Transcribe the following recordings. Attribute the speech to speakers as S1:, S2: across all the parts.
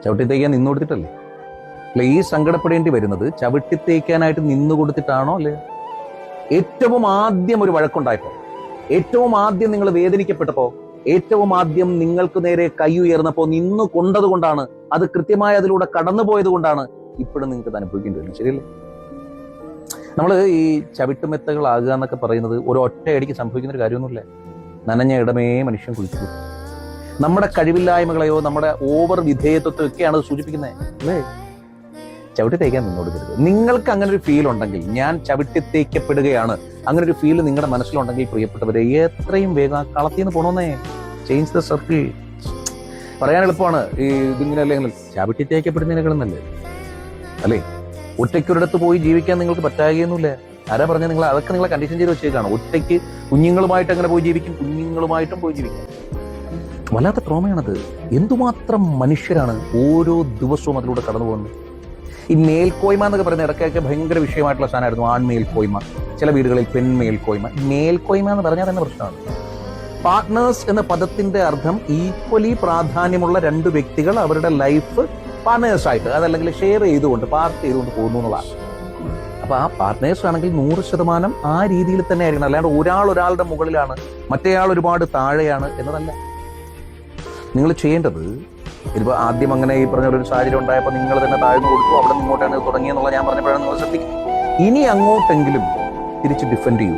S1: ചവിട്ടി തേക്കാൻ നിന്നു കൊടുത്തിട്ടല്ലേ? അല്ല, ഈ സങ്കടപ്പെടേണ്ടി വരുന്നത് ചവിട്ടി തേക്കാനായിട്ട് നിന്നു കൊടുത്തിട്ടാണോ അല്ലേ? ഏറ്റവും ആദ്യം ഒരു വഴക്കുണ്ടായപ്പോ, ഏറ്റവും ആദ്യം നിങ്ങൾ വേദനിക്കപ്പെട്ടപ്പോ, ഏറ്റവും ആദ്യം നിങ്ങൾക്ക് നേരെ കൈ ഉയർന്നപ്പോ നിന്നു കൊണ്ടത് കൊണ്ടാണ്, അത് കൃത്യമായി അതിലൂടെ കടന്നുപോയത് കൊണ്ടാണ് ഇപ്പോഴും നിങ്ങൾക്ക് അത് അനുഭവിക്കേണ്ടി വരുന്നത്. ശരിയല്ലേ? നമ്മൾ ഈ ചവിട്ടുമെത്തകളാകുക എന്നൊക്കെ പറയുന്നത് ഒരു ഒറ്റയടിക്ക് സംഭവിക്കുന്ന ഒരു കാര്യമൊന്നുമില്ല. നനഞ്ഞ ഇടമേ മനുഷ്യൻ കുളിച്ചു. നമ്മുടെ കഴിവില്ലായ്മകളെയോ നമ്മുടെ ഓവർ വിധേയത്വത്തെയൊക്കെയാണ് അത് സൂചിപ്പിക്കുന്നത്, അല്ലേ? ചവിട്ടി തേക്കാൻ നിന്നോടുക്കരുത്. നിങ്ങൾക്ക് അങ്ങനെ ഒരു ഫീൽ ഉണ്ടെങ്കിൽ, ഞാൻ ചവിട്ടി തേക്കപ്പെടുകയാണ്, അങ്ങനെ ഒരു ഫീൽ നിങ്ങളുടെ മനസ്സിലുണ്ടെങ്കിൽ, പ്രിയപ്പെട്ടവരെ, എത്രയും വേഗം ആ കളത്തിൽ നിന്ന് പോണോന്നേ. Change the circle. പറയാൻ എളുപ്പമാണ്, ഈ ഇതിങ്ങനെ അല്ലെങ്കിൽ ചവിട്ടി തേക്കപ്പെടുന്നതിനേക്കാളും നല്ലത്, അല്ലേ? ഒറ്റയ്ക്കൊരിടത്ത് പോയി ജീവിക്കാൻ നിങ്ങൾക്ക് പറ്റാകുകയൊന്നുമില്ല. ആരാ പറഞ്ഞാൽ നിങ്ങൾ അതൊക്കെ നിങ്ങളെ കണ്ടീഷൻ ചെയ്ത് വെച്ചേക്കാണ്. ഒറ്റയ്ക്ക് കുഞ്ഞുങ്ങളുമായിട്ട് അങ്ങനെ പോയി ജീവിക്കും, കുഞ്ഞുങ്ങളുമായിട്ടും പോയി ജീവിക്കാം. വല്ലാത്ത ട്രോമയാണത്. എന്തുമാത്രം മനുഷ്യരാണ് ഓരോ ദിവസവും അതിലൂടെ കടന്നു പോകുന്നത്. ഈ മേൽക്കോയ്മ എന്നൊക്കെ പറയുന്ന ഇടയ്ക്കൊക്കെ ഭയങ്കര വിഷയമായിട്ടുള്ള സാധനമായിരുന്നു. ആൺമേൽക്കോയ്മ, ചില വീടുകളിൽ പെൺമേൽക്കോയ്മ. മേൽക്കോയ്മ എന്ന് പറഞ്ഞാൽ തന്നെ പ്രശ്നമാണ്. പാർട്ട്നേഴ്സ് എന്ന പദത്തിന്റെ അർത്ഥം ഈക്വലി പ്രാധാന്യമുള്ള രണ്ട് വ്യക്തികൾ അവരുടെ ലൈഫ് പാർട്ട്നേഴ്സായിട്ട്, അതല്ലെങ്കിൽ ഷെയർ ചെയ്തുകൊണ്ട്, പാർട്ട് ചെയ്തുകൊണ്ട് പോകുന്നു എന്നുള്ളതാണ്. അപ്പൊ ആ പാർട്ട്നേഴ്സ് ആണെങ്കിൽ 100% ആ രീതിയിൽ തന്നെ ആയിരിക്കണം. അല്ലാണ്ട് ഒരാളുടെ മുകളിലാണ്, മറ്റേയാൾ ഒരുപാട് താഴെയാണ് എന്നതല്ല. നിങ്ങൾ ചെയ്യേണ്ടത്, ഇതിപ്പോൾ ആദ്യം അങ്ങനെ ഈ പറഞ്ഞ ഒരു സാഹചര്യം ഉണ്ടായപ്പോൾ നിങ്ങൾ തന്നെ താഴ്ന്നു കൊടുത്തു, അവിടെ നിന്ന് ഇങ്ങോട്ടാണ് തുടങ്ങിയെന്നുള്ള ഞാൻ പറഞ്ഞപ്പോഴാണ് നിങ്ങൾ ശ്രദ്ധിക്കും. ഇനി അങ്ങോട്ടെങ്കിലും തിരിച്ച് ഡിഫെൻഡ് ചെയ്യൂ.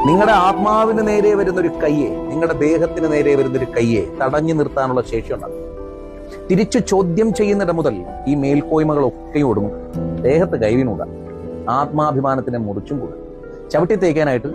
S1: നിങ്ങളുടെ ആത്മാവിന് നേരെ വരുന്നൊരു കയ്യെ, നിങ്ങളുടെ ദേഹത്തിന് നേരെ വരുന്നൊരു കയ്യെ തടഞ്ഞു നിർത്താനുള്ള ശേഷി ഉണ്ടാകും. തിരിച്ചു ചോദ്യം ചെയ്യുന്നിടം മുതൽ ഈ മേൽക്കോയ്മകളൊക്കെ ഒടുങ്ങും. ദേഹത്ത് കൈവിനൂടാ, ആത്മാഭിമാനത്തിനെ മുറിച്ചും കൂടും. ചവിട്ടി തേക്കാനായിട്ട്